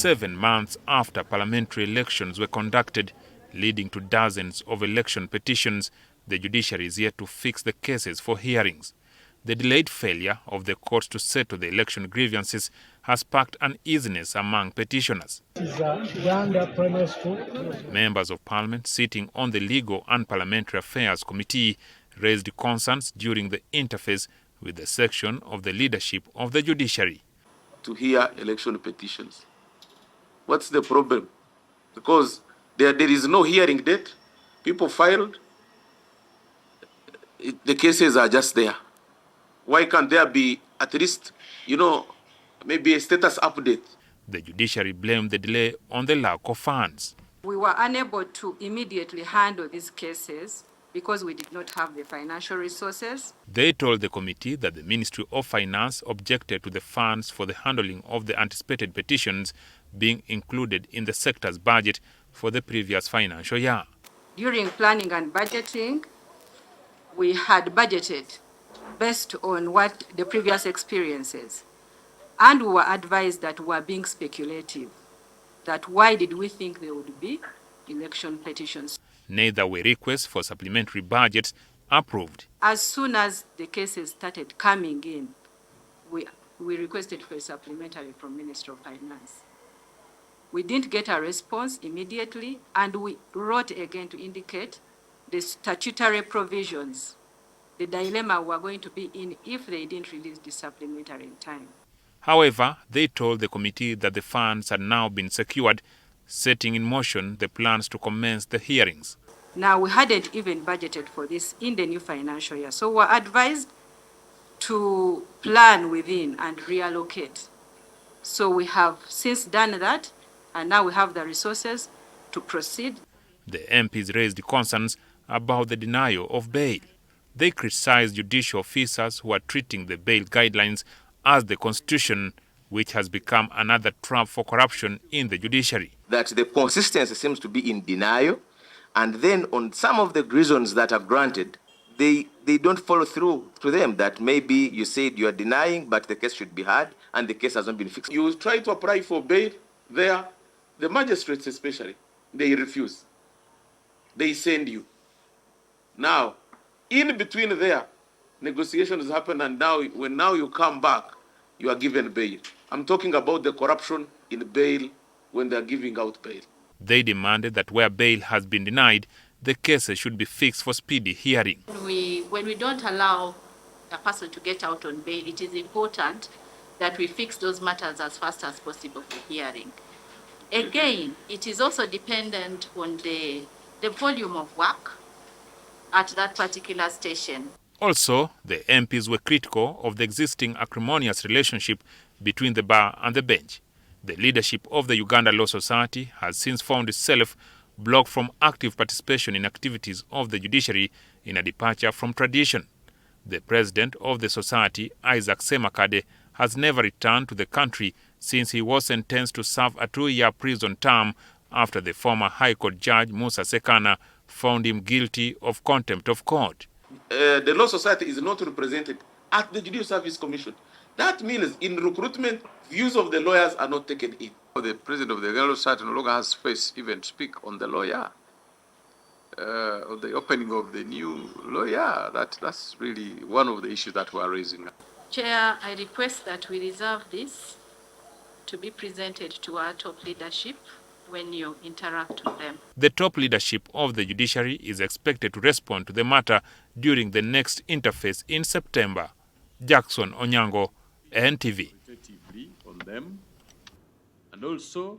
7 months after parliamentary elections were conducted, leading to dozens of election petitions, the judiciary is yet to fix the cases for hearings. The delayed failure of the courts to settle the election grievances has sparked uneasiness among petitioners. Members of Parliament sitting on the Legal and Parliamentary Affairs Committee raised concerns during the interface with the section of the leadership of the judiciary. To hear election petitions. What's the problem? Because there is no hearing date. People filed. The cases are just there. Why can't there be at least, maybe a status update? The judiciary blamed the delay on the lack of funds. We were unable to immediately handle these cases because we did not have the financial resources. They told the committee that the Ministry of Finance objected to the funds for the handling of the anticipated petitions being included in the sector's budget for the previous financial year. During planning and budgeting, we had budgeted based on what the previous experiences. And we were advised that we were being speculative, that why did we think there would be election petitions? Neither were requests for supplementary budgets approved. As soon as the cases started coming in, we requested for a supplementary from Minister of Finance. We didn't get a response immediately, and we wrote again to indicate the statutory provisions, the dilemma we're going to be in if they didn't release the supplementary in time. However, they told the committee that the funds had now been secured, setting in motion the plans to commence the hearings. Now, we hadn't even budgeted for this in the new financial year, so we're advised to plan within and reallocate. So we have since done that, and now we have the resources to proceed. The MPs raised concerns about the denial of bail. They criticized judicial officers who are treating the bail guidelines as the Constitution, which has become another trap for corruption in the judiciary. That the consistency seems to be in denial, and then on some of the reasons that are granted, they don't follow through to them, that maybe you said you are denying, but the case should be heard, and the case has not been fixed. You try to apply for bail there, the magistrates especially, they refuse. They send you. Now, in between there, negotiations happen, and when you come back, you are given bail. I'm talking about the corruption in bail when they are giving out bail. They demanded that where bail has been denied, the cases should be fixed for speedy hearing. When we don't allow a person to get out on bail, it is important that we fix those matters as fast as possible for hearing. Again, it is also dependent on the volume of work at that particular station. Also, the MPs were critical of the existing acrimonious relationship between the bar and the bench. The leadership of the Uganda Law Society has since found itself blocked from active participation in activities of the judiciary in a departure from tradition. The president of the society, Isaac Semakade, has never returned to the country since he was sentenced to serve a 2-year prison term after the former High Court Judge Musa Sekana found him guilty of contempt of court. The Law Society is not represented at the Judicial Service Commission. That means in recruitment, views of the lawyers are not taken in. The president of the Uganda Law Society no longer has space even to speak on the lawyer, on the opening of the new lawyer. That's really one of the issues that we are raising. Chair, I request that we reserve this to be presented to our top leadership when you interact with them. The top leadership of the judiciary is expected to respond to the matter during the next interface in September. Jackson Onyango, NTV. On them, and also